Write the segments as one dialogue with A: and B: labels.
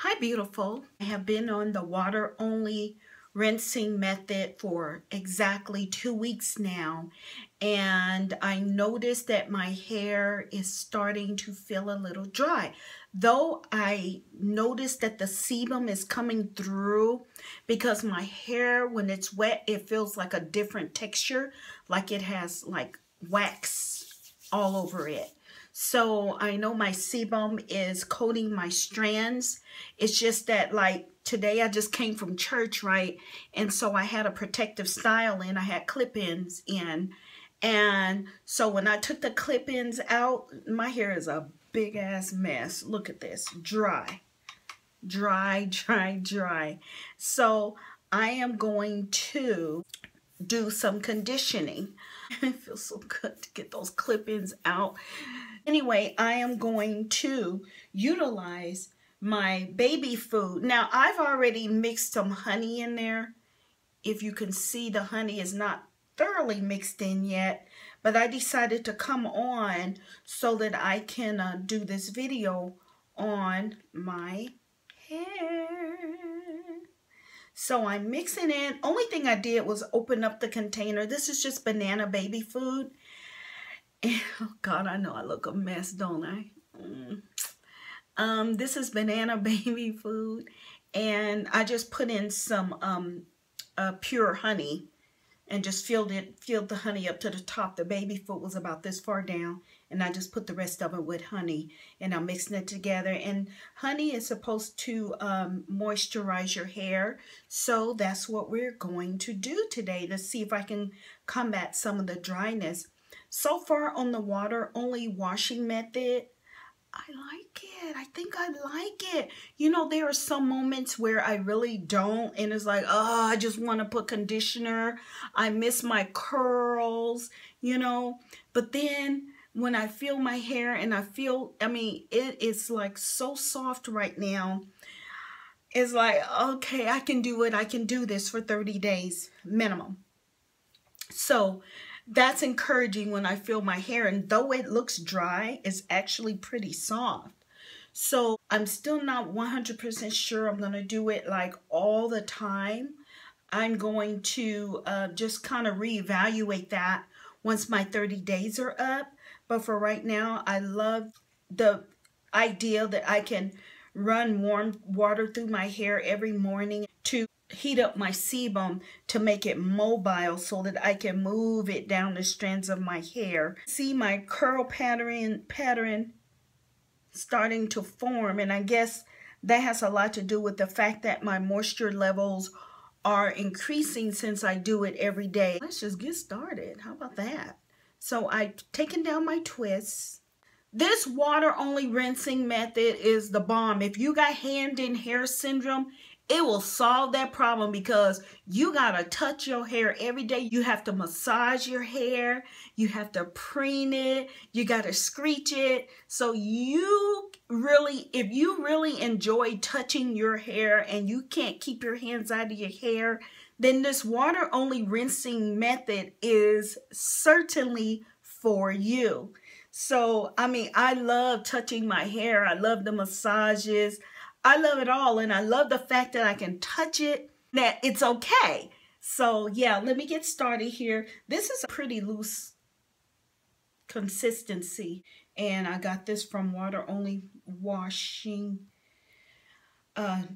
A: Hi, beautiful. I have been on the water only rinsing method for exactly 2 weeks now, and I noticed that my hair is starting to feel a little dry. Though I noticed that the sebum is coming through because my hair, when it's wet, it feels like a different texture, like it has like wax all over it. So I know my sebum is coating my strands. It's just that like today I just came from church, right? And so I had a protective style in. I had clip-ins in. And so when I took the clip-ins out, my hair is a big ass mess. Look at this. Dry. Dry, dry, dry. So I am going to do some conditioning. It feels so good to get those clip-ins out. Anyway, I am going to utilize my baby food. Now, I've already mixed some honey in there. If you can see, the honey is not thoroughly mixed in yet, but I decided to come on so that I can do this video on my hair. So I'm mixing in. Only thing I did was open up the container. This is just banana baby food. Oh God, I know I look a mess, don't I? This is banana baby food, and I just put in some pure honey and just filled the honey up to the top. The baby food was about this far down, and I just put the rest of it with honey, and I'm mixing it together. And honey is supposed to moisturize your hair, so that's what we're going to do today to see if I can combat some of the dryness. So far on the water only washing method, I like it. I think I like it. You know, there are some moments where I really don't, and it's like, oh, I just want to put conditioner. I miss my curls, you know. But then when I feel my hair and I mean, it is like so soft right now. It's like, okay, I can do it. I can do this for 30 days minimum. So that's encouraging when I feel my hair, and though it looks dry, it's actually pretty soft. So I'm still not 100% sure I'm going to do it like all the time. I'm going to just kind of reevaluate that once my 30 days are up. But for right now, I love the idea that I can run warm water through my hair every morning to heat up my sebum to make it mobile so that I can move it down the strands of my hair. See my curl pattern starting to form, and I guess that has a lot to do with the fact that my moisture levels are increasing since I do it every day. Let's just get started. How about that? So I've taken down my twists. This water only rinsing method is the bomb. If you got hand and hair syndrome, it will solve that problem because you gotta touch your hair every day. You have to massage your hair. You have to preen it. You gotta screech it. So you really, if you really enjoy touching your hair and you can't keep your hands out of your hair, then this water only rinsing method is certainly for you. So, I mean, I love touching my hair. I love the massages. I love it all. And I love the fact that I can touch it, that it's okay. So, yeah, let me get started here. This is a pretty loose consistency. And I got this from Water Only Washing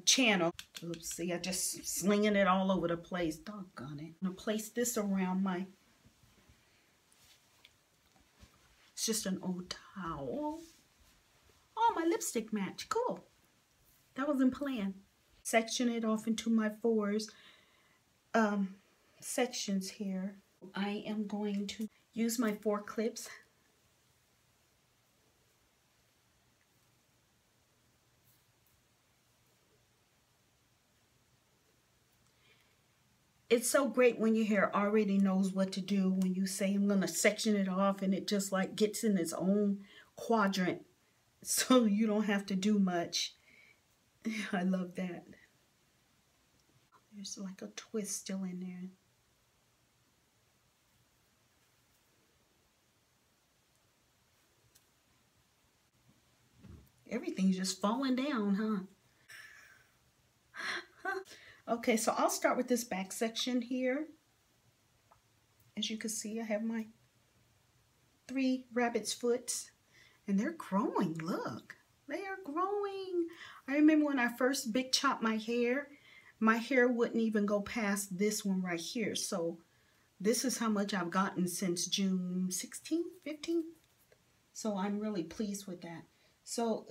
A: channel. Oops, see, I just slinging it all over the place. Doggone it. I'm going to place this around my... It's just an old towel. Oh, my lipstick match. Cool. That wasn't planned. Section it off into my four sections here. I am going to use my 4 clips. It's so great when your hair already knows what to do when you say I'm going to section it off, and it just like gets in its own quadrant so you don't have to do much. I love that. There's like a twist still in there. Everything's just falling down, huh? Okay, so I'll start with this back section here. As you can see, I have my 3 rabbit's foot, and they're growing. Look, they are growing. I remember when I first big chopped my hair wouldn't even go past this one right here. So this is how much I've gotten since June 16th, 15th. So I'm really pleased with that. So,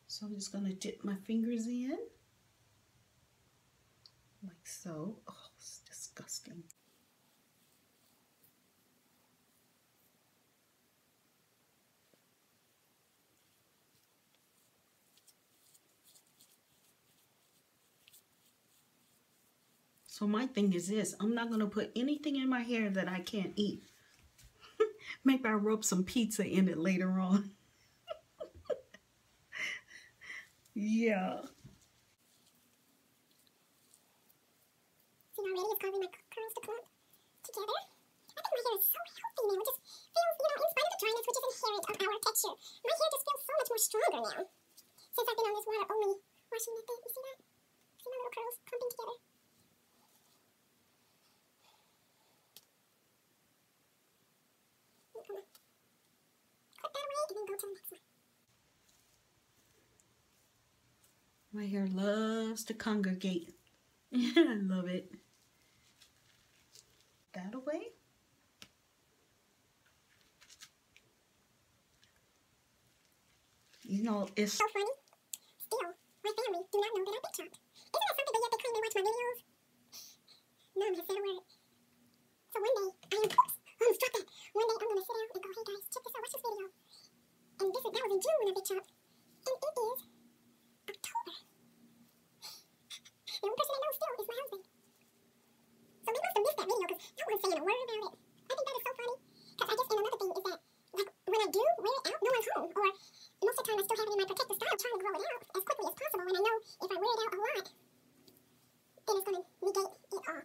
A: So I'm just going to dip my fingers in. Like so. Oh, it's disgusting. So my thing is this. I'm not going to put anything in my hair that I can't eat. Maybe I rub some pizza in it later on. Yeah.
B: See already it's causing my curls to clump together. I think my hair is so healthy now. It just feels, in spite of the dryness, which is inherent of our texture, my hair just feels so much more stronger now. Since I've been on this water only washing method. You see that? See my little curls clumping together? Clip that away and then go to the next one.
A: My hair loves to congregate. I love it. That away. You know, it's
B: So funny. Still, my family do not know that I big chopped. Isn't that something, but yet they claim they watch my videos? None has said a word. So one day, I am, oops, struck that. One day I'm going to sit down and go, hey guys, check this out, watch this video. And that was in June when I big chopped. And it is October. The only person I know still is my husband. So they must have missed that video because no one's saying a word about it. I think that is so funny. Because I guess, and another thing is that, like, when I do wear it out, no one's home. Or most of the time I still have it in my protective style trying to grow it out as quickly as possible. And I know if I wear it out a lot, then it's going to negate it all.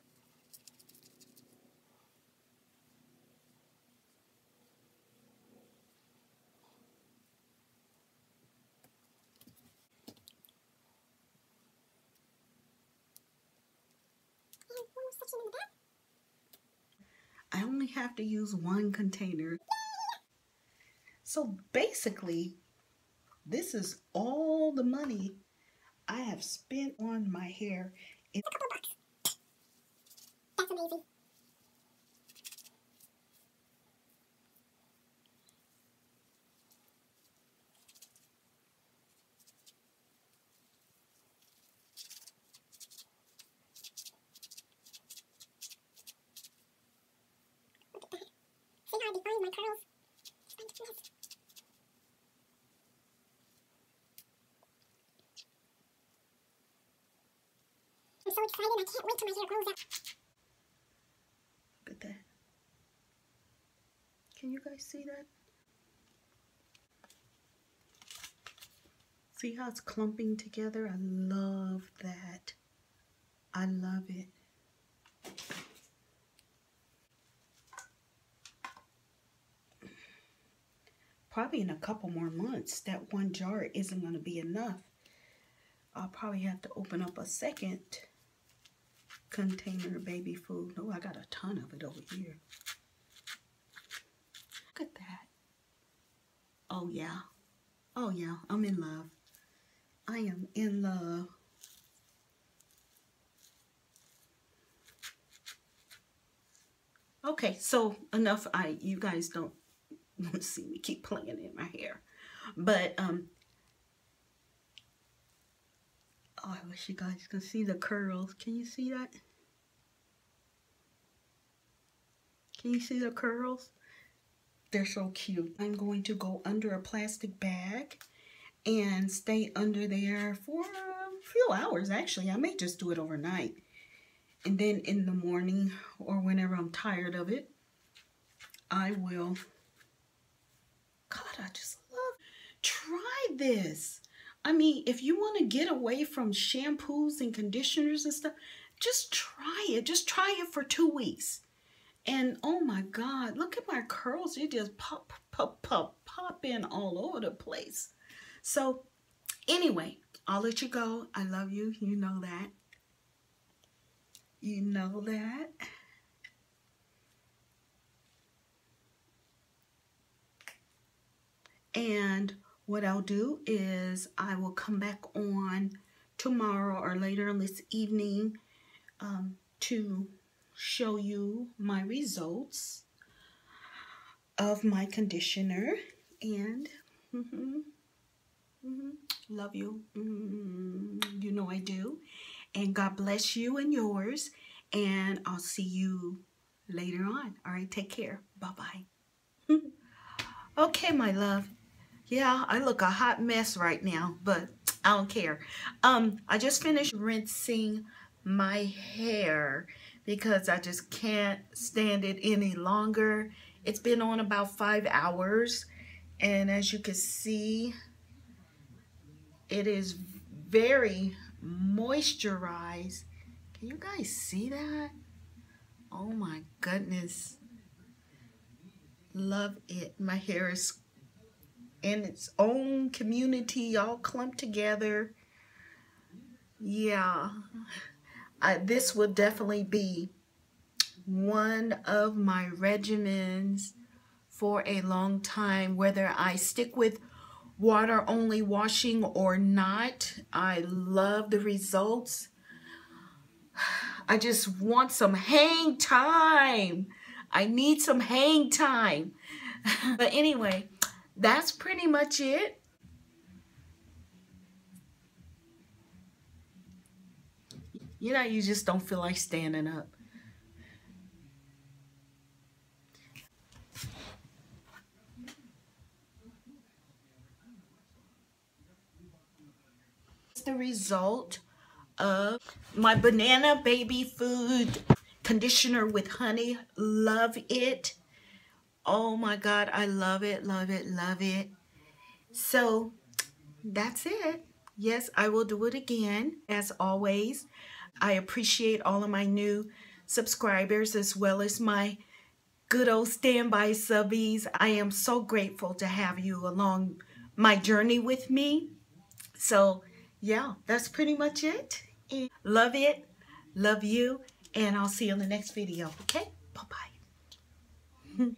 B: And one more section in the back.
A: I only have to use 1 container. So basically, this is all the money I have spent on my hair.
B: A couple bucks. That's amazing. Look at that. See how I defined my curls? Yes. I'm so excited. I can't wait till my hair grows out.
A: Look at that. Can you guys see that? See how it's clumping together? I love that. I love it. Probably in a couple more months, that 1 jar isn't going to be enough. I'll probably have to open up a second container of baby food. Oh, I got a ton of it over here. Look at that. Oh, yeah. Oh, yeah. I'm in love. I am in love. Okay, so enough. You guys don't see me keep playing in my hair. But, oh, I wish you guys could see the curls. Can you see that? Can you see the curls? They're so cute. I'm going to go under a plastic bag and stay under there for a few hours, actually. I may just do it overnight. And then in the morning or whenever I'm tired of it, I will. God, I just love. Try this. I mean, if you want to get away from shampoos and conditioners and stuff, just try it. Just try it for 2 weeks. And oh my God, look at my curls. They just pop, pop, pop, pop in all over the place. So anyway, I'll let you go. I love you. You know that. You know that. And what I'll do is I will come back on tomorrow or later on this evening to show you my results of my conditioner. And love you. You know I do. And God bless you and yours. And I'll see you later on. All right, take care. Bye-bye. Okay, my love. Yeah, I look a hot mess right now, but I don't care. I just finished rinsing my hair because I just can't stand it any longer. It's been on about 5 hours, and as you can see, it is very moisturized. Can you guys see that? Oh my goodness. Love it. My hair is in its own community, all clumped together. Yeah, this will definitely be one of my regimens for a long time, whether I stick with water only washing or not. I love the results. I just want some hang time. I need some hang time. But anyway, that's pretty much it. You know, you just don't feel like standing up. It's the result of my banana baby food conditioner with honey. Love it. Oh my God, I love it, love it, love it. So that's it. Yes, I will do it again. As always, I appreciate all of my new subscribers as well as my good old standby subbies. I am so grateful to have you along my journey with me. So yeah, that's pretty much it. Love it, love you, and I'll see you in the next video. Okay, bye-bye.